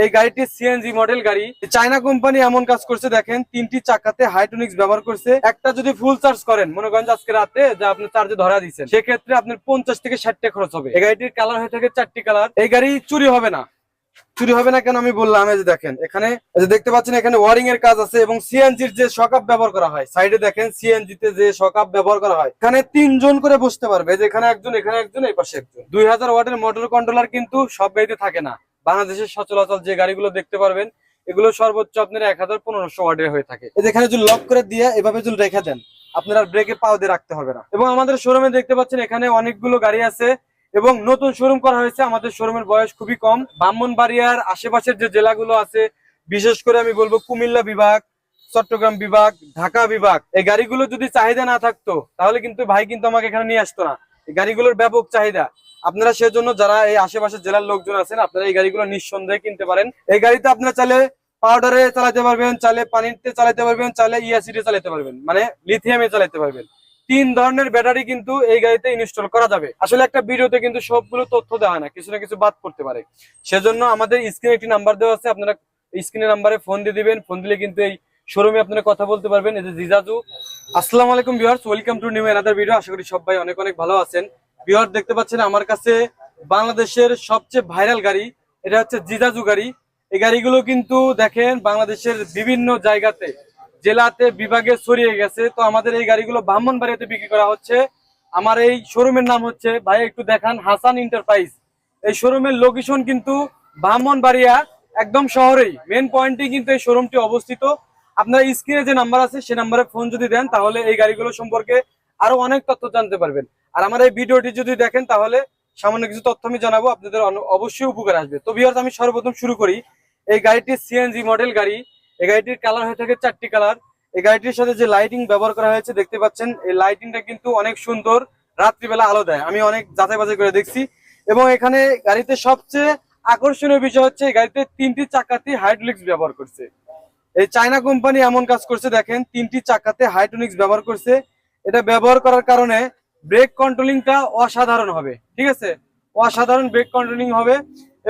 এই গাড়িটি CNG model গাড়ি। চায়না কোম্পানি এমন কাজ করছে দেখেন, তিনটি চাকাতে হাইড্রোলিক্স ব্যবহার করছে। একটা যদি ফুল চার্জ করেন, মনে করেন আজকে রাতে যে আপনি চার্জে ধরা দিচ্ছেন, সেক্ষেত্রে আপনার 50 থেকে 60 টাকা খরচ হবে। এই গাড়িটির কালার হয়ে থাকে 4টি কালার। এই গাড়ি চুরি হবে না। চুরি হবে না কেন আমি বললাম, এই যে দেখেন এখানে দেখতে পাচ্ছেন এখানে ওয়ারিং এর কাজ আছে এবং সিএনজির যে শকআপ ব্যবহার করা হয়, সাইডে দেখেন সিএনজি তে যে শকআপ ব্যবহার করা হয়, এখানে 3 জন করে বসতে পারবে। এই যে এখানে একজন, এখানে একজন, এই পাশে একজন। 2000 ওয়াটের মোটর কন্ট্রোলার কিন্তু সব গাড়িতে থাকে না। বাংলাদেশের সচরাচর যে গাড়িগুলো দেখতে পারবেন, এগুলো সর্বোচ্চ আপনার 1500 ওয়াটের হয়ে থাকে। এই যে এখানে যদি লক করে দিয়ে এভাবে যদি রেখে দেন, আপনার ব্রেকে পাও দিয়ে রাখতে হবে না। এবং আমাদের শোরুমে দেখতে পাচ্ছেন এখানে অনেকগুলো গাড়ি আছে এবং নতুন শোরুম করা হয়েছে। আমাদের শোরুমের বয়স খুবই কম। ব্রাহ্মণবাড়িয়ার আশেপাশের যে জেলাগুলো আছে, বিশেষ করে আমি বলবো কুমিল্লা বিভাগ, চট্টগ্রাম বিভাগ, ঢাকা বিভাগ, এই গাড়িগুলো যদি চাহিদা না থাকতো তাহলে কিন্তু ভাই কিন্তু আমাকে এখানে নিয়ে আসতো না। এই গাড়িগুলোর ব্যাপক চাহিদা। আপনারা সেজন্য যারা এই আশেপাশের জেলার লোকজন আছেন, আপনারা এই গাড়িগুলো নিঃসন্দেহে কিনতে পারেন। এই গাড়িতে আপনারা চাইলে পাউডারে চালাতে পারবেন, চাইলে পানিতে চালাতে পারবেন, চাইলে ইয়াসিডে চালাতে পারবেন, মানে লিথিয়ামে চালাতে পারবেন। 3 ধরনের ব্যাটারি কিন্তু এই গাড়িতে ইনস্টল করা যাবে। আসলে একটা ভিডিওতে কিন্তু সবগুলো তথ্য দেওয়া হয় না, কিছু না কিছু বাদ করতে পারে। সেজন্য আমাদের স্ক্রিনে একটি নাম্বার দেওয়া আছে, আপনারা স্ক্রিনের নাম্বারে ফোন দিয়ে দিবেন। ফোন দিলে কিন্তু এই শোরুমে আপনারা কথা বলতে পারবেন। এই যে জিজাজু। আসসালামু আলাইকুম viewers, welcome to new another video. আশা করি সবাই অনেক অনেক ভালো আছেন। ভিউয়ার দেখতে পাচ্ছেন আমার কাছে বাংলাদেশের সবচেয়ে ভাইরাল গাড়ি, এটা হচ্ছে জিজাজু গাড়ি। এই গাড়িগুলো কিন্তু দেখেন বাংলাদেশের বিভিন্ন জায়গাতে, জেলাতে, বিভাগে ছড়িয়ে গেছে। তো আমাদের এই গাড়িগুলো ব্রাহ্মণবাড়িয়াতে বিক্রি করা হচ্ছে। আমার এই শোরুমের নাম হচ্ছে, ভাই একটু দেখান, হাসান এন্টারপ্রাইজ। এই শোরুমের লোকেশন কিন্তু ব্রাহ্মণবাড়িয়া একদম শহরেই, মেন পয়েন্টে কিন্তু এই শোরুমটি অবস্থিত। আপনার স্ক্রিনে যে নাম্বার আছে সে নাম্বারে ফোন যদি দেন, তাহলে এই গাড়িগুলো সম্পর্কে আরো অনেক তথ্য জানতে পারবেন। আর আমার এই ভিডিওটি যদি দেখেন, তাহলে সামান্য কিছু তথ্য আমি জানাবো, আপনাদের অবশ্যই উপকার আসবে। তো ভিউয়ার্স, আমি সর্বপ্রথম শুরু করি। এই গাড়িটি সিএনজি মডেল গাড়ি। এই গাড়িটির কালার হয়ে থাকে 4টি কালার। এই গাড়িটির সাথে যে লাইটিং ব্যবহার করা হয়েছে দেখতে পাচ্ছেন, এই লাইটিংটা কিন্তু অনেক সুন্দর, রাত্রিবেলা আলো দেয়। আমি অনেক যাচাই বাছাই করে দেখছি। এবং এখানে গাড়িতে সবচেয়ে আকর্ষণীয় বিষয় হচ্ছে এই গাড়িতে 3টি চাকাতে হাইড্রোলিক্স ব্যবহার করছে। এই চায়না কোম্পানি এমন কাজ করছে দেখেন, 3টি চাকাতে হাইড্রোলিক্স ব্যবহার করছে। এটা ব্যবহার করার কারণে ব্রেক কন্ট্রোলিংটা অসাধারণ হবে। ঠিক আছে, অসাধারণ ব্রেক কন্ট্রোলিং হবে।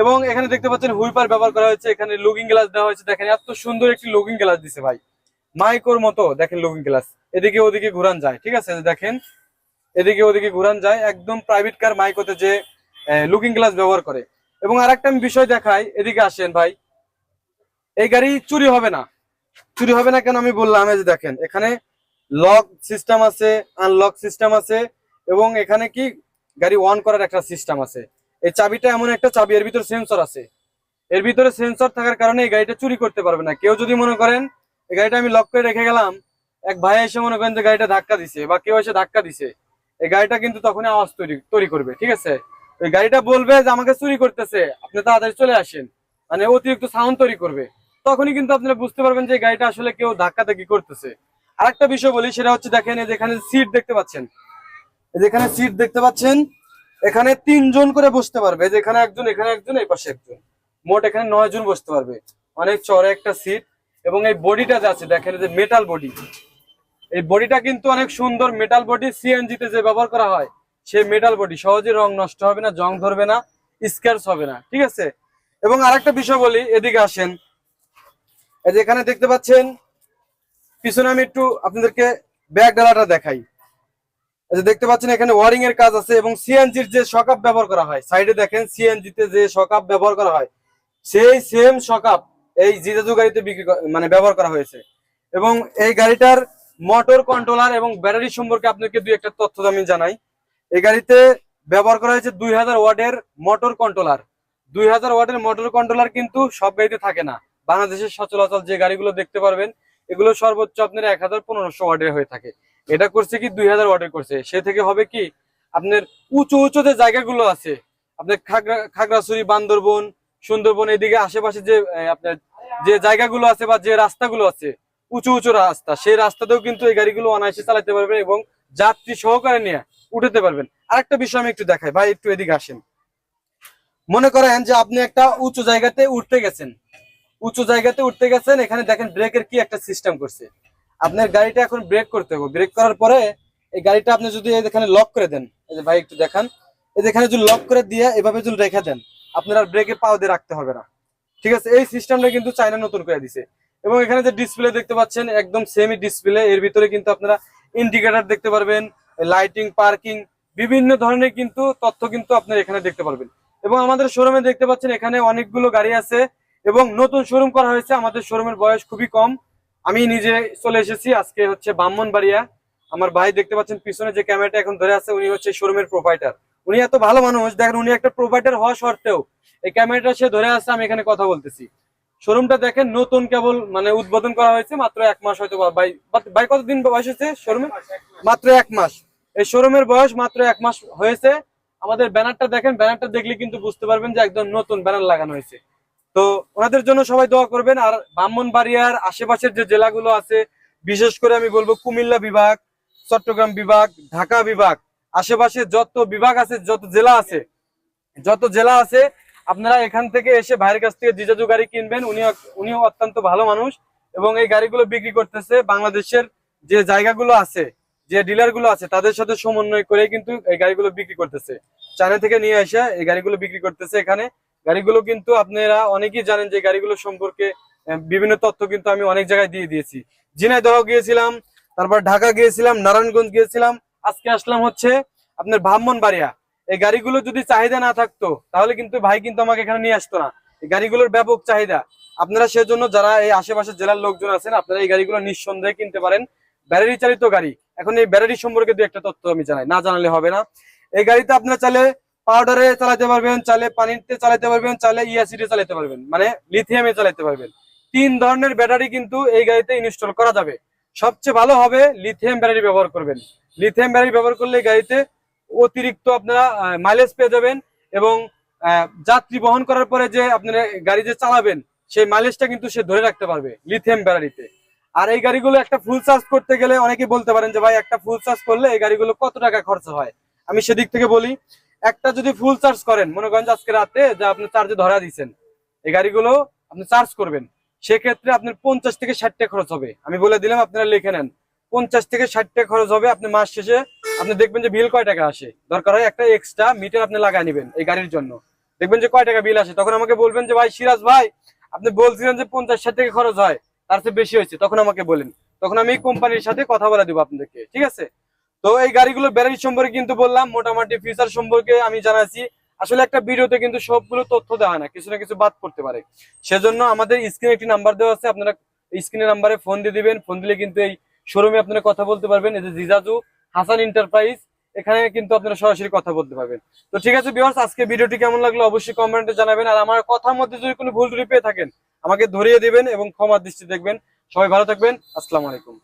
এবং এখানে দেখতে পাচ্ছেন হুইপার ব্যবহার করা হয়েছে, এখানে লুকিং গ্লাস দেওয়া হয়েছে। দেখেন এত সুন্দর একটি লুকিং গ্লাস দিছে ভাই, মাইকোর মতো। দেখেন লুকিং গ্লাস, এদিকে ওদিকে ঘুরান যায়। ঠিক আছে, দেখেন এদিকে ওদিকে ঘুরান যায়, একদম প্রাইভেট কার মাইকোতে যে লুকিং গ্লাস ব্যবহার করে। এবং আরেকটা আমি বিষয় দেখাই, এদিকে আসেন ভাই। এই গাড়ি চুরি হবে না। চুরি হবে না কেন আমি বললাম, এই যে দেখেন এখানে লক সিস্টেম আছে, আনলক সিস্টেম আছে এবং এখানে কি গাড়ি অন করার একটা সিস্টেম আছে। এই চাবিটা এমন একটা চাবি, এর ভিতরে সেন্সর আছে। এর ভিতরে সেন্সর থাকার কারণে এই গাড়িটা চুরি করতে পারবে না কেউ। যদি মনে করেন এই গাড়িটা আমি লক করে রেখে গেলাম, এক ভাই এসে মনে করেন যে গাড়িটা ধাক্কা দিছে বা কেউ এসে ধাক্কা দিছে, এই গাড়িটা কিন্তু তখনই আওয়াজ তৈরি করবে। ঠিক আছে, ওই গাড়িটা বলবে যে আমাকে চুরি করতেছে, আপনি তাড়াতাড়ি চলে আসেন, মানে অতিরিক্ত সাউন্ড তৈরি করবে। তখনই কিন্তু আপনারা বুঝতে পারবেন যে গাড়িটা আসলে কেউ ধাক্কাধাক্কি করতেছে। আরেকটা বিষয় বলি, সেটা হচ্ছে দেখেন এই যেখানে সিট দেখতে পাচ্ছেন, যেখানে সিট দেখতে পাচ্ছেন, এখানে 3 জন করে বসতে পারবে। যেখানে একজন, এখানে একজন, এই পাশে একজন, মোট এখানে 9 জন বসতে পারবে। অনেক চড়া একটা সিট। এবং এই বডিটা যে আছে দেখেন, যে মেটাল বডি, এই বডিটা কিন্তু অনেক সুন্দর মেটাল বডি। সিএনজি তে যে ব্যবহার করা হয় সেই মেটাল বডি, সহজে রং নষ্ট হবে না, জং ধরবে না, স্ক্র্যাচ হবে না। ঠিক আছে, এবং আরেকটা বিষয় বলি, এদিকে আসেন। এই যে এখানে দেখতে পাচ্ছেন পিছনে, আমি একটু আপনাদেরকে ব্যাক ডালাটা দেখাই। এই যে দেখতে পাচ্ছেন এখানে ওয়ারিং এর কাজ আছে এবং সিএনজির যে শকআপ ব্যবহার করা হয়, সাইডে দেখেন সিএনজি তে যে শকআপ ব্যবহার করা হয়, সেই সেম শকআপ এই জিজাজু গাড়িতে মানে ব্যবহার করা হয়েছে। এবং এই গাড়িটার মোটর কন্ট্রোলার এবং ব্যাটারি সম্পর্কে আপনাকে দুই একটা তথ্য আমি জানাই। এই গাড়িতে ব্যবহার করা হয়েছে 2000 ওয়াটের মোটর কন্ট্রোলার। 2000 ওয়াটের মোটর কন্ট্রোলার কিন্তু সব গাড়িতে থাকে না। বাংলাদেশের সচরাচর যে গাড়িগুলো দেখতে পারবেন, এগুলো সর্বোচ্চ আপনার 1500 ওয়াটের হয়ে থাকে। এটা করছে কি 2000 ওয়াটের করছে। সে থেকে হবে কি আপনার উঁচু উঁচু যে জায়গাগুলো আছে, আপনার খাগড়াছড়ি, বান্দরবন, সুন্দরবন, এদিকে আশেপাশে যে আপনার যে জায়গাগুলো আছে বা যে রাস্তাগুলো আছে, উঁচু উঁচু রাস্তা, সেই রাস্তাতেও কিন্তু এই গাড়িগুলো অনায়াসে চালাতে পারবেন এবং যাত্রী সহকারে নিয়ে উঠাতে পারবেন। আরেকটা বিষয় আমি একটু দেখাই ভাই, একটু এদিকে আসেন। মনে করেন যে আপনি একটা উঁচু জায়গাতে উঠতে গেছেন, এখানে দেখেন ব্রেকের কি একটা সিস্টেম করছে। আপনার গাড়িটা এখন ব্রেক করতে হবে, ব্রেক করার পরে এই গাড়িটা আপনি যদি এখানে লক করে দেন, এই যে ভাই একটু দেখান, এই যেখানে যদি লক করে দিয়ে এভাবে যদি রেখে দেন, আপনার আর ব্রেকে পাও দিয়ে রাখতে হবে না। ঠিক আছে, এই সিস্টেমটা কিন্তু চায়না নতুন করে দিছে। এবং এখানে যে ডিসপ্লে দেখতে পাচ্ছেন একদম সেমি ডিসপ্লে, এর ভিতরে কিন্তু আপনারা ইন্ডিকেটর দেখতে পারবেন, লাইটিং, পার্কিং, বিভিন্ন ধরনের কিন্তু তথ্য কিন্তু আপনারা এখানে দেখতে পারবেন। এবং আমাদের শোরুমে দেখতে পাচ্ছেন এখানে অনেকগুলো গাড়ি আছে এবং নতুন শোরুম করা হয়েছে। আমাদের শোরুমের বয়স খুবই কম, আমি নিজে চলে এসেছি আজকে হচ্ছে ব্রাহ্মণবাড়িয়া। আমার ভাই দেখতে পাচ্ছেন পিছনে যে ক্যামেরাটা এখন ধরে আছে, উনি হচ্ছে শোরুমের প্রোপাইটার। উনি এত ভালো মানুষ, দেখেন উনি একটা প্রোপাইটার হওয়া সত্ত্বেও এই ক্যামেরাটা সে ধরে আছে, আমি এখানে কথা বলতেছি। শোরুমটা দেখেন নতুন কেবল মানে উদ্বোধন করা হয়েছে, মাত্র 1 মাস হয়তো। ভাই ভাই কতদিন বয়স হয়েছে শোরুমে? মাত্র 1 মাস। এই শোরুমের বয়স মাত্র 1 মাস হয়েছে। আমাদের ব্যানারটা দেখেন, ব্যানারটা দেখলে কিন্তু বুঝতে পারবেন যে একদম নতুন ব্যানার লাগানো হয়েছে। তো ওনাদের জন্য সবাই দোয়া করবেন। আর ব্রাহ্মণবাড়িয়ার আশেপাশের যে জেলাগুলো আছে, বিশেষ করে আমি বলবো কুমিল্লা বিভাগ, চট্টগ্রাম বিভাগ, ঢাকা বিভাগ, আশেপাশে যত বিভাগ আছে, যত জেলা আছে, আপনারা এখান থেকে এসে ভাইয়ের কাছ থেকে জিজাজু গাড়ি কিনবেন। উনিও অত্যন্ত ভালো মানুষ এবং এই গাড়িগুলো বিক্রি করতেছে বাংলাদেশের যে জায়গাগুলো আছে, যে ডিলার গুলো আছে, তাদের সাথে সমন্বয় করে কিন্তু এই গাড়িগুলো বিক্রি করতেছে। চায়না থেকে নিয়ে এসে এই গাড়িগুলো বিক্রি করতেছে এখানে। গাড়িগুলো কিন্তু আপনারা অনেকেই জানেন যে গাড়িগুলো সম্পর্কে বিভিন্ন তথ্য কিন্তু আমি অনেক জায়গায় দিয়ে দিয়েছি। ঝিনাইদহ গিয়েছিলাম, তারপর ঢাকা গিয়েছিলাম, নারায়ণগঞ্জ গিয়েছিলাম, আজকে আসলাম হচ্ছে আপনার ব্রাহ্মণবাড়িয়া। এই গাড়িগুলো যদি চাহিদা না থাকতো তাহলে কিন্তু ভাই কিন্তু আমাকে এখানে নিয়ে আসতো না। এই গাড়িগুলোর ব্যাপক চাহিদা। আপনারা সেজন্য যারা এই আশেপাশের জেলার লোকজন আছেন, আপনারা এই গাড়িগুলো নিঃসন্দেহে কিনতে পারেন। ব্যাটারি চালিত গাড়ি। এখন এই ব্যাটারি সম্পর্কে দু একটা তথ্য আমি জানাই, না জানালে হবে না। এই গাড়িতে আপনারা চাইলে পাউডারে চালাতে পারবেন, চাইলে পানিতে চালাতে পারবেন, চাইলে ইয়াসিডে চালাতে পারবেন, মানে লিথিয়ামে চালাতে পারবেন। 3 ধরনের ব্যাটারি কিন্তু এই গাড়িতে ইনস্টল করা যাবে। সবচেয়ে ভালো হবে লিথিয়াম ব্যাটারি ব্যবহার করবেন। লিথিয়াম ব্যাটারি ব্যবহার করলে গাড়িতে অতিরিক্ত আপনারা মাইলেজ পেয়ে যাবেন এবং যাত্রী বহন করার পরে যে আপনারা গাড়ি যে চালাবেন সেই মাইলেজটা কিন্তু সে ধরে রাখতে পারবে লিথিয়াম ব্যাটারিতে। আর এই গাড়িগুলো একটা ফুল চার্জ করতে গেলে অনেকে বলতে পারেন যে ভাই একটা ফুল চার্জ করলে এই গাড়িগুলো কত টাকা খরচ হয়। আমি সেদিক থেকে বলি, একটা যদি ফুল চার্জ করেন, মনে করেন যে আজকে রাতে যে আপনি চার্জে ধরা দিচ্ছেন, এই গাড়িগুলো আপনি চার্জ করবেন, সেক্ষেত্রে আপনার 50 থেকে 60 টাকা খরচ হবে। আমি বলে দিলাম, আপনারা লিখে নেন, 50 থেকে 60 টাকা খরচ হবে। আপনি মাস শেষে আপনি দেখবেন যে বিল কয় টাকা আসে। দরকার হয় একটা এক্সট্রা মিটার আপনি লাগাই নেবেন এই গাড়ির জন্য, দেখবেন যে কয় টাকা বিল আসে। তখন আমাকে বলবেন যে ভাই সিরাজ ভাই, আপনি বলছিলেন যে 50-60 টাকা খরচ হয়, তার চেয়ে বেশি হয়েছে, তখন আমাকে বলেন, তখন আমি কোম্পানির সাথে কথা বলে দেবো আপনাদেরকে, ঠিক আছে? তো এই গাড়িগুলোর ব্যাটারি সম্পর্কে কিন্তু বললাম, মোটামুটি ফিচার সম্পর্কে আমি জানাচ্ছি। আসলে একটা ভিডিওতে কিন্তু সবগুলো তথ্য দেওয়া হয় না, কিছু না কিছু বাদ করতে পারে। সেজন্য আমাদের স্ক্রিনে একটি নাম্বার দেওয়া আছে, আপনারা স্ক্রিনের নাম্বারে ফোন দিয়ে দিবেন। ফোন দিলে কিন্তু এই শোরুমে আপনারা কথা বলতে পারবেন। এই যে জিজাজু হাসান এন্টারপ্রাইজ, এখানে কিন্তু আপনারা সরাসরি কথা বলতে পারবেন। তো ঠিক আছে ভিউয়ার্স, আজকে ভিডিওটি কেমন লাগলো অবশ্যই কমেন্টে জানাবেন। আর আমার কথার মধ্যে যদি কোনো ভুল ত্রুটি পেয়ে থাকেন আমাকে ধরিয়ে দিবেন এবং ক্ষমার দৃষ্টি দেখবেন। সবাই ভালো থাকবেন, আসসালামু আলাইকুম।